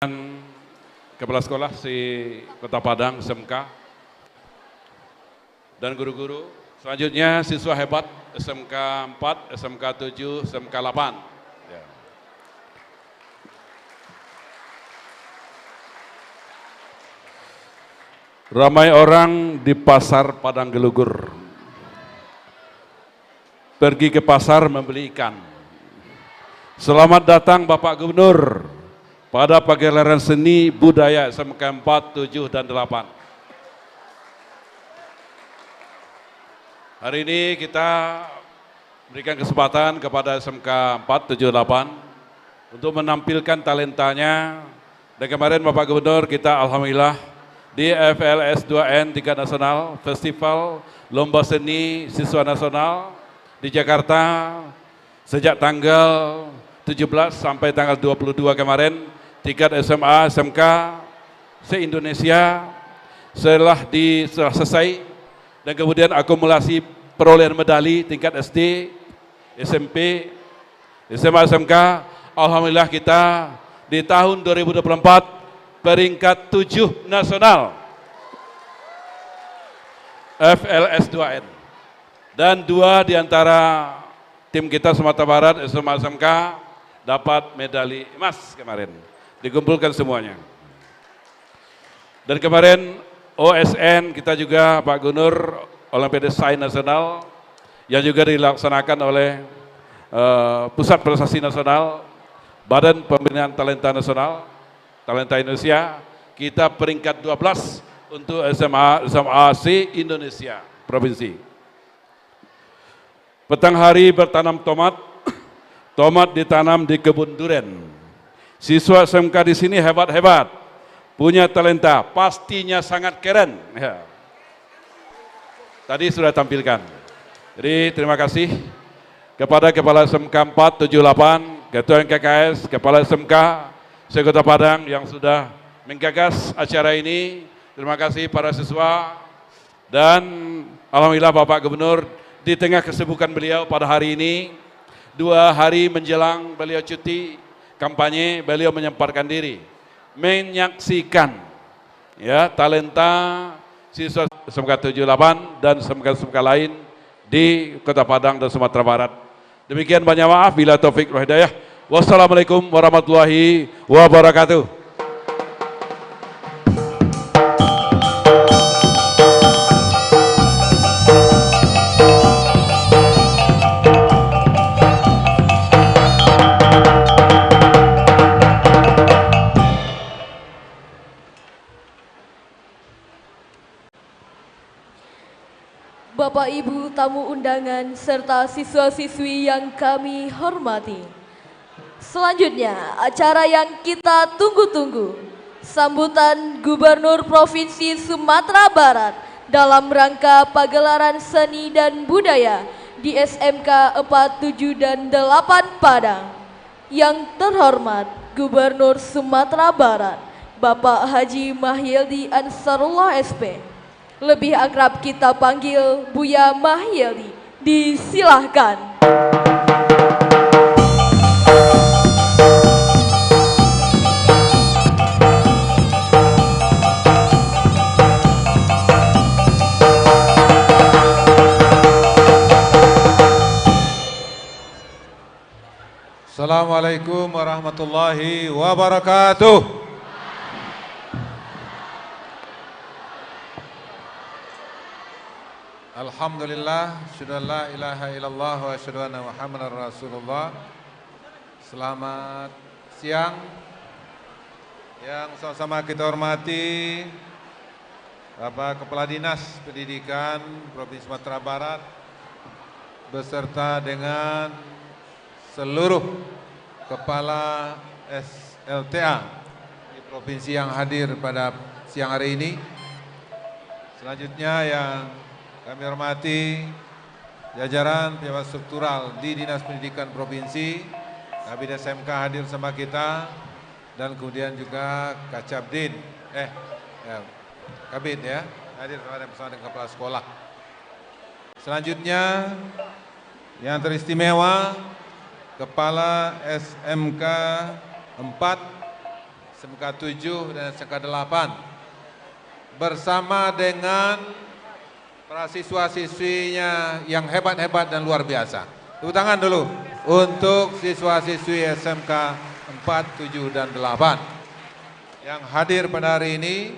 Dan Kepala Sekolah si Kota Padang, SMK, dan guru-guru. Selanjutnya siswa hebat SMK 4, SMK 7, SMK 8. Ya. Ramai orang di pasar Padang Gelugur. Pergi ke pasar membeli ikan. Selamat datang Bapak Gubernur pada pagelaran seni budaya SMK 4, 7, dan 8. Hari ini kita berikan kesempatan kepada SMK 4, 7, 8 untuk menampilkan talentanya. Dan kemarin Bapak Gubernur kita alhamdulillah di FLS 2N tingkat nasional, Festival Lomba Seni Siswa Nasional di Jakarta sejak tanggal 17 sampai tanggal 22 kemarin, tingkat SMA, SMK se-Indonesia setelah selesai, dan kemudian akumulasi perolehan medali tingkat SD, SMP, SMA, SMK. Alhamdulillah kita di tahun 2024 peringkat 7 nasional FLS 2N, dan 2 di antara tim kita Sumatera Barat SMA, SMK dapat medali emas kemarin. Dikumpulkan semuanya. Dan kemarin OSN kita juga Pak Gubernur, Olimpiade Sains Nasional yang juga dilaksanakan oleh Pusat Prestasi Nasional, Badan Pembinaan Talenta Nasional, Talenta Indonesia, kita peringkat 12 untuk SMA se Indonesia Provinsi. Petang hari bertanam tomat, tomat ditanam di kebun duren. Siswa SMK di sini hebat-hebat, punya talenta, pastinya sangat keren. Ya. Tadi sudah tampilkan. Jadi terima kasih kepada Kepala SMK 4, 7, 8, Ketua NKKS, Kepala SMK se-Kota Padang yang sudah menggagas acara ini. Terima kasih para siswa, dan alhamdulillah Bapak Gubernur di tengah kesibukan beliau pada hari ini, 2 hari menjelang beliau cuti kampanye, beliau menyempatkan diri menyaksikan ya talenta siswa SMK 78 dan SMK lain di Kota Padang dan Sumatera Barat. Demikian, banyak maaf, bila taufik wal hidayah. Wassalamualaikum warahmatullahi wabarakatuh. Bapak Ibu tamu undangan serta siswa-siswi yang kami hormati. Selanjutnya acara yang kita tunggu-tunggu, sambutan Gubernur Provinsi Sumatera Barat dalam rangka pagelaran seni dan budaya di SMK 4, 7, dan 8 Padang. Yang terhormat Gubernur Sumatera Barat Bapak Haji Mahyildi Ansarullah SP, lebih akrab kita panggil Buya Mahyildi. Disilahkan. Assalamualaikum warahmatullahi wabarakatuh. Alhamdulillah, asyhadu an la ilaha illallah wa asyhadu anna Muhammadar Rasulullah. Selamat siang yang sama-sama kita hormati Bapak Kepala Dinas Pendidikan Provinsi Sumatera Barat beserta dengan seluruh kepala SLTA di provinsi yang hadir pada siang hari ini. Selanjutnya yang kami hormati jajaran pejabat struktural di Dinas Pendidikan Provinsi, Kabid SMK hadir sama kita, dan kemudian juga Kacabdin, Kabid ya, hadir bersama dengan kepala sekolah. Selanjutnya yang teristimewa Kepala SMK 4 SMK 7 dan SMK 8 bersama dengan para siswa-siswinya yang hebat-hebat dan luar biasa. Tepuk tangan dulu untuk siswa-siswi SMK 4, 7, dan 8 yang hadir pada hari ini.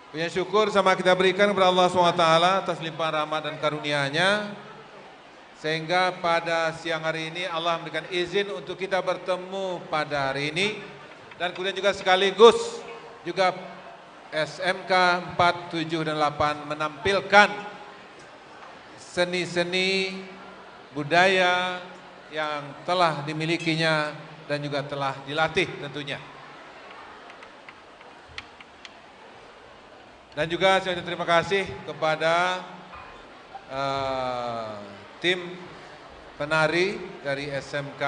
Punya syukur sama kita berikan kepada Allah SWT atas limpahan rahmat dan karunia-Nya, sehingga pada siang hari ini Allah memberikan izin untuk kita bertemu pada hari ini, dan kemudian juga sekaligus juga SMK 4, 7, dan 8 menampilkan seni-seni budaya yang telah dimilikinya dan juga telah dilatih tentunya. Dan juga saya terima kasih kepada tim penari dari SMK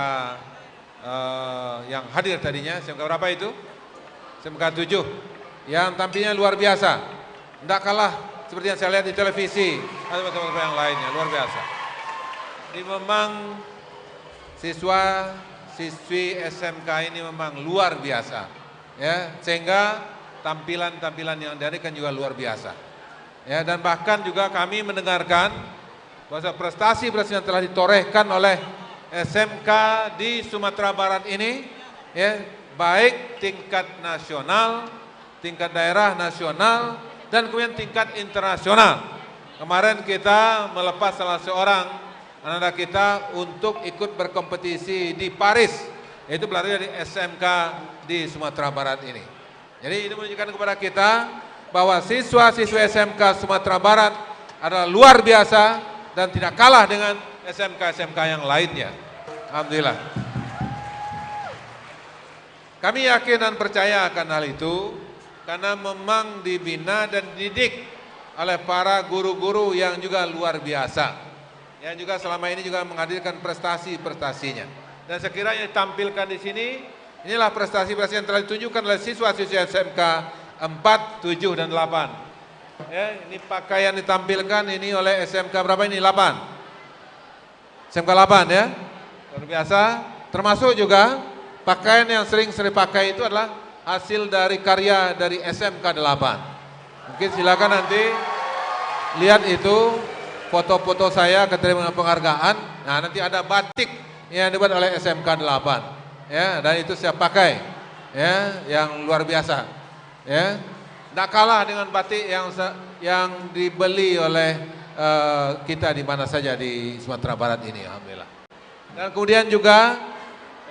yang hadir tadinya. SMK berapa itu? SMK 7 yang tampilnya luar biasa. Tidak kalah seperti yang saya lihat di televisi atau teman-teman yang lainnya, luar biasa. Ini memang siswa-siswi SMK ini memang luar biasa, ya, sehingga tampilan-tampilan yang dihadirkan juga luar biasa. Ya, dan bahkan juga kami mendengarkan bahwa prestasi-prestasi yang telah ditorehkan oleh SMK di Sumatera Barat ini, ya, baik tingkat nasional, tingkat daerah nasional, dan kemudian tingkat internasional. Kemarin kita melepas salah seorang anak-anak kita untuk ikut berkompetisi di Paris, yaitu berasal dari SMK di Sumatera Barat ini. Jadi ini menunjukkan kepada kita bahwa siswa-siswa SMK Sumatera Barat adalah luar biasa dan tidak kalah dengan SMK-SMK yang lainnya. Alhamdulillah. Kami yakin dan percaya akan hal itu karena memang dibina dan dididik oleh para guru-guru yang juga luar biasa, yang juga selama ini juga menghadirkan prestasi-prestasinya. Dan sekiranya ditampilkan di sini, inilah prestasi-prestasi yang telah ditunjukkan oleh siswa-siswa SMK 4, 7, dan 8. Ya, ini pakaian ditampilkan ini oleh SMK berapa ini? 8. SMK 8 ya. Luar biasa. Termasuk juga pakaian yang sering pakai itu adalah hasil dari karya dari SMK 8. Mungkin silakan nanti lihat itu foto-foto saya keterima penghargaan. Nah, nanti ada batik yang dibuat oleh SMK 8. Ya, dan itu saya pakai, ya, yang luar biasa, ya, tidak kalah dengan batik yang dibeli oleh kita di mana saja di Sumatera Barat ini, alhamdulillah. Dan kemudian juga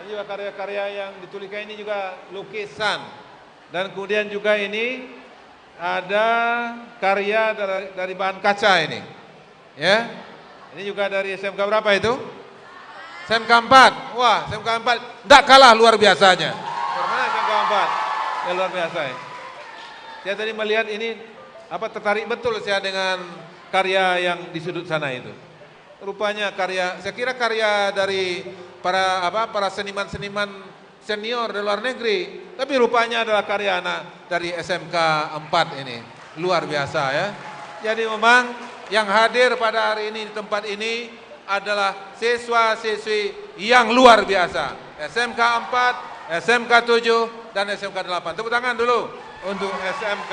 karya-karya yang dituliskan ini juga lukisan, dan kemudian juga ini ada karya dari bahan kaca ini, ya, ini juga dari SMK berapa itu? SMK 4, wah SMK 4 tidak kalah luar biasanya. Bagaimana SMK 4? Ya luar biasa ya. Saya tadi melihat ini tertarik betul saya dengan karya yang di sudut sana itu. Rupanya karya, saya kira karya dari para seniman-seniman senior di luar negeri, tapi rupanya adalah karya anak dari SMK 4 ini. Luar biasa ya. Jadi memang yang hadir pada hari ini di tempat ini adalah siswa-siswi yang luar biasa. SMK 4, SMK 7, dan SMK 8. Tepuk tangan dulu untuk SMK.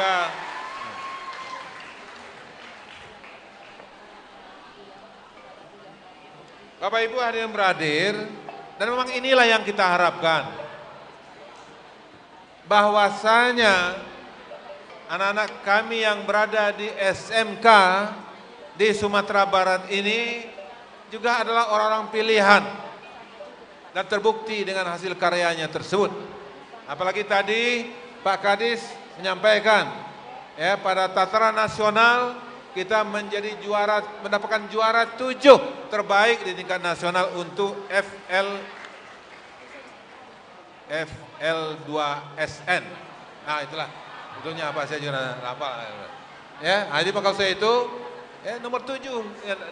Bapak Ibu hadirin beradir, dan memang inilah yang kita harapkan. Bahwasanya anak-anak kami yang berada di SMK di Sumatera Barat ini juga adalah orang-orang pilihan dan terbukti dengan hasil karyanya tersebut. Apalagi tadi Pak Kadis menyampaikan, ya, pada tataran nasional kita menjadi juara, mendapatkan juara 7 terbaik di tingkat nasional untuk FL2SN. Nah itulah, betulnya apa saya juga hafal. Ya, jadi maksud saya itu ya, nomor 7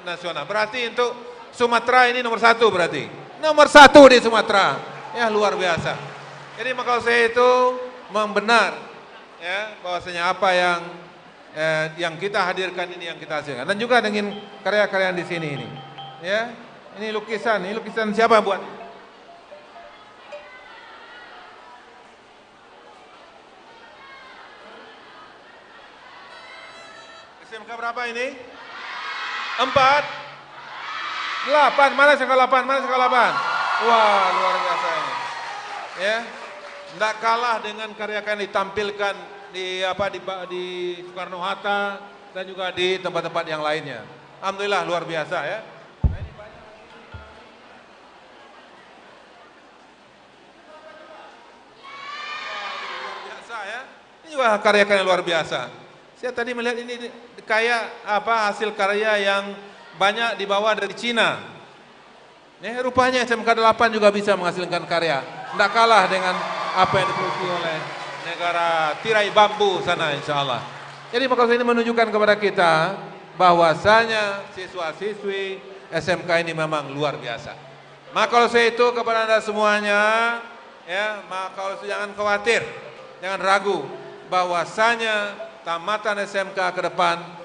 nasional. Berarti untuk Sumatera ini nomor 1 berarti. Nomor 1 di Sumatera. Ya luar biasa. Jadi maksud saya itu memang benar, ya, bahwasanya apa yang kita hadirkan ini yang kita hasilkan. Dan juga dengan karya-karya di sini ini. Ya, ini lukisan siapa buat? SMK berapa ini? 4, 8, mana SMK 8? Mana SMK 8? Wah, luar biasa ini. Ya, tidak kalah dengan karya-karya yang ditampilkan di Soekarno-Hatta dan juga di tempat-tempat yang lainnya. Alhamdulillah luar biasa ya. Luar biasa ya. Ini juga karya-karya luar biasa. Saya tadi melihat ini kayak hasil karya yang banyak dibawa dari Cina. Ya, rupanya SMK 8 juga bisa menghasilkan karya. Tidak kalah dengan apa yang diproduksi oleh negara tirai bambu sana insya Allah. Jadi maka ini menunjukkan kepada kita bahwasanya siswa-siswi SMK ini memang luar biasa. Maka kalau saya itu kepada Anda semuanya, ya, maka kalau jangan khawatir, jangan ragu bahwasanya tamatan SMK ke depan